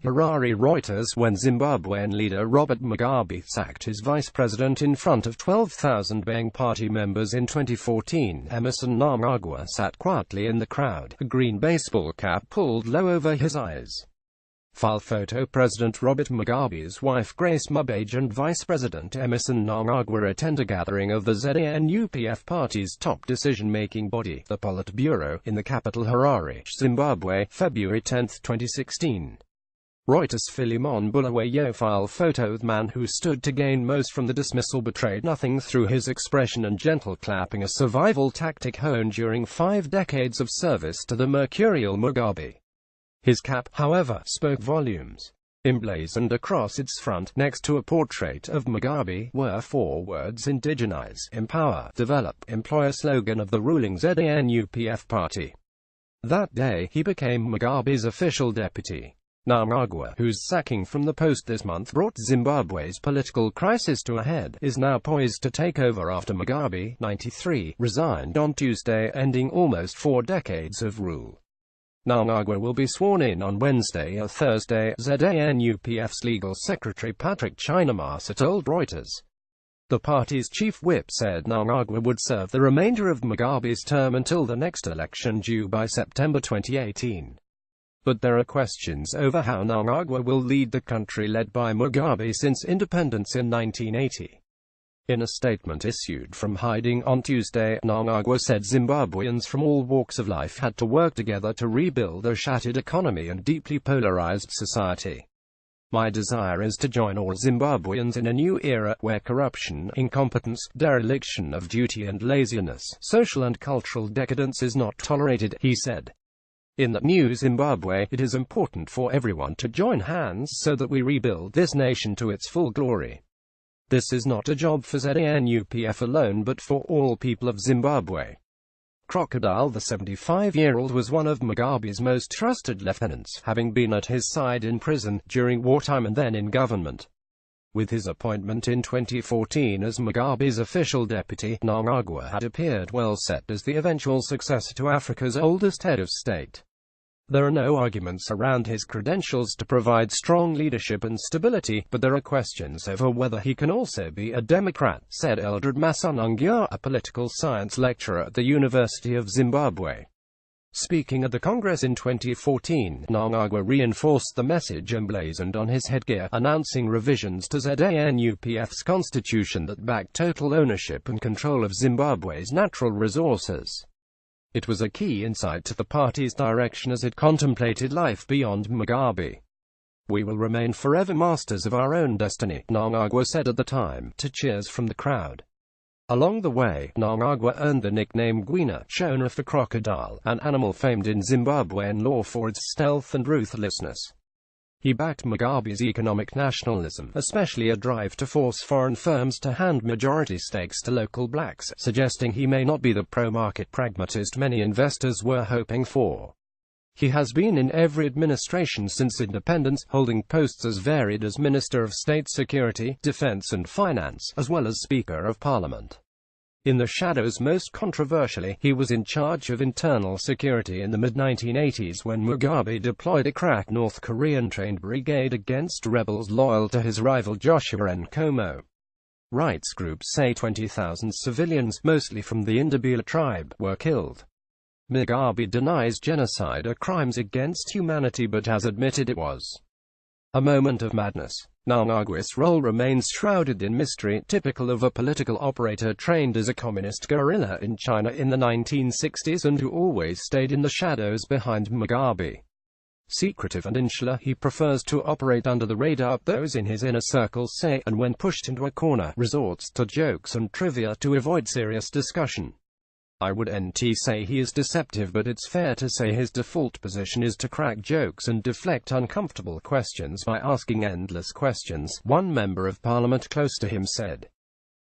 Harare. Reuters. When Zimbabwean leader Robert Mugabe sacked his vice president in front of 12,000 Bang Party members in 2014, Emerson Mnangagwa sat quietly in the crowd, a green baseball cap pulled low over his eyes. File photo. President Robert Mugabe's wife Grace Mugabe and Vice President Emerson Mnangagwa attend a gathering of the ZANU-PF party's top decision-making body, the Politburo, in the capital Harare, Zimbabwe, February 10, 2016. Reuters. Philemon Bulawayo. File photo. The man who stood to gain most from the dismissal betrayed nothing through his expression and gentle clapping, a survival tactic honed during 5 decades of service to the mercurial Mugabe. His cap, however, spoke volumes. Emblazoned across its front, next to a portrait of Mugabe, were 4 words: indigenize, empower, develop, employ, a slogan of the ruling ZANU-PF party. That day, he became Mugabe's official deputy. Mnangagwa, whose sacking from the post this month brought Zimbabwe's political crisis to a head, is now poised to take over after Mugabe, 93, resigned on Tuesday, ending almost 4 decades of rule. Mnangagwa will be sworn in on Wednesday or Thursday, ZANU-PF's legal secretary Patrick Chinamasa told Reuters. The party's chief whip said Mnangagwa would serve the remainder of Mugabe's term until the next election due by September 2018. But there are questions over how Mnangagwa will lead the country led by Mugabe since independence in 1980. In a statement issued from hiding on Tuesday, Mnangagwa said Zimbabweans from all walks of life had to work together to rebuild a shattered economy and deeply polarized society. My desire is to join all Zimbabweans in a new era, where corruption, incompetence, dereliction of duty and laziness, social and cultural decadence is not tolerated, he said. In the new Zimbabwe, it is important for everyone to join hands so that we rebuild this nation to its full glory. This is not a job for ZANU-PF alone but for all people of Zimbabwe. Crocodile. The 75-year-old was one of Mugabe's most trusted lieutenants, having been at his side in prison, during wartime and then in government. With his appointment in 2014 as Mugabe's official deputy, Mnangagwa had appeared well set as the eventual successor to Africa's oldest head of state. There are no arguments around his credentials to provide strong leadership and stability, but there are questions over whether he can also be a Democrat, said Eldred Masanangya, a political science lecturer at the University of Zimbabwe. Speaking at the Congress in 2014, Mnangagwa reinforced the message emblazoned on his headgear, announcing revisions to ZANU-PF's constitution that back total ownership and control of Zimbabwe's natural resources. It was a key insight to the party's direction as it contemplated life beyond Mugabe. We will remain forever masters of our own destiny, Mnangagwa said at the time, to cheers from the crowd. Along the way, Mnangagwa earned the nickname Gwina, Shona for crocodile, an animal famed in Zimbabwean law for its stealth and ruthlessness. He backed Mugabe's economic nationalism, especially a drive to force foreign firms to hand majority stakes to local blacks, suggesting he may not be the pro-market pragmatist many investors were hoping for. He has been in every administration since independence, holding posts as varied as Minister of State Security, Defense and Finance, as well as Speaker of Parliament. In the shadows, most controversially, he was in charge of internal security in the mid-1980s when Mugabe deployed a crack North Korean-trained brigade against rebels loyal to his rival Joshua Nkomo. Rights groups say 20,000 civilians, mostly from the Ndebele tribe, were killed. Mugabe denies genocide or crimes against humanity but has admitted it was a moment of madness. Mnangagwa's role remains shrouded in mystery, typical of a political operator trained as a communist guerrilla in China in the 1960s and who always stayed in the shadows behind Mugabe. Secretive and insular, he prefers to operate under the radar, those in his inner circle say, and when pushed into a corner, resorts to jokes and trivia to avoid serious discussion. I would say he is deceptive, but it's fair to say his default position is to crack jokes and deflect uncomfortable questions by asking endless questions, one member of parliament close to him said.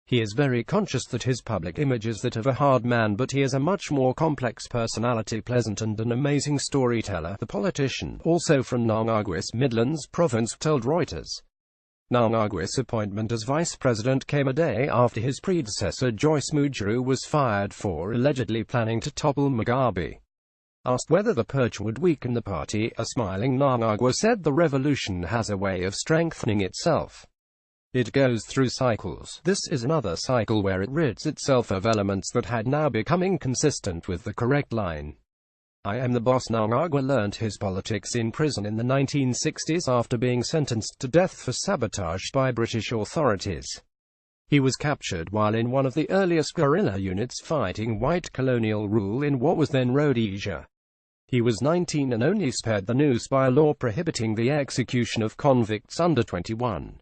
He is very conscious that his public image is that of a hard man, but he is a much more complex personality, pleasant and an amazing storyteller, the politician, also from Mnangagwa's Midlands province, told Reuters. Mnangagwa's appointment as vice president came a day after his predecessor Joyce Mujuru was fired for allegedly planning to topple Mugabe. Asked whether the purge would weaken the party, a smiling Mnangagwa said the revolution has a way of strengthening itself. It goes through cycles. This is another cycle where it rids itself of elements that had now become inconsistent with the correct line. I am the boss. Mnangagwa learnt his politics in prison in the 1960s after being sentenced to death for sabotage by British authorities. He was captured while in one of the earliest guerrilla units fighting white colonial rule in what was then Rhodesia. He was 19 and only spared the noose by a law prohibiting the execution of convicts under 21.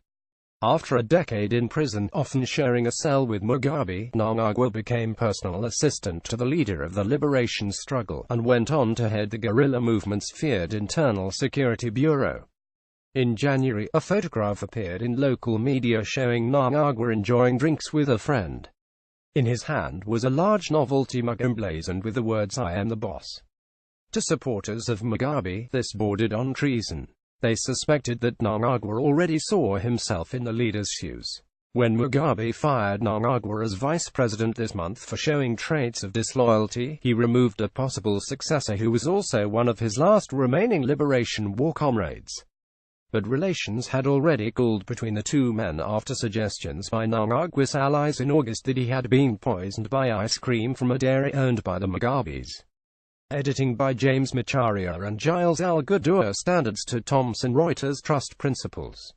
After a decade in prison, often sharing a cell with Mugabe, Mnangagwa became personal assistant to the leader of the liberation struggle, and went on to head the guerrilla movement's feared Internal Security Bureau. In January, a photograph appeared in local media showing Mnangagwa enjoying drinks with a friend. In his hand was a large novelty mug emblazoned with the words "I am the boss." To supporters of Mugabe, this bordered on treason. They suspected that Mnangagwa already saw himself in the leader's shoes. When Mugabe fired Mnangagwa as vice president this month for showing traits of disloyalty, he removed a possible successor who was also one of his last remaining liberation war comrades. But relations had already cooled between the two men after suggestions by Mnangagwa's allies in August that he had been poisoned by ice cream from a dairy owned by the Mugabes. Editing by James Macharia and Giles Al-Ghudua. Standards to Thomson Reuters Trust Principles.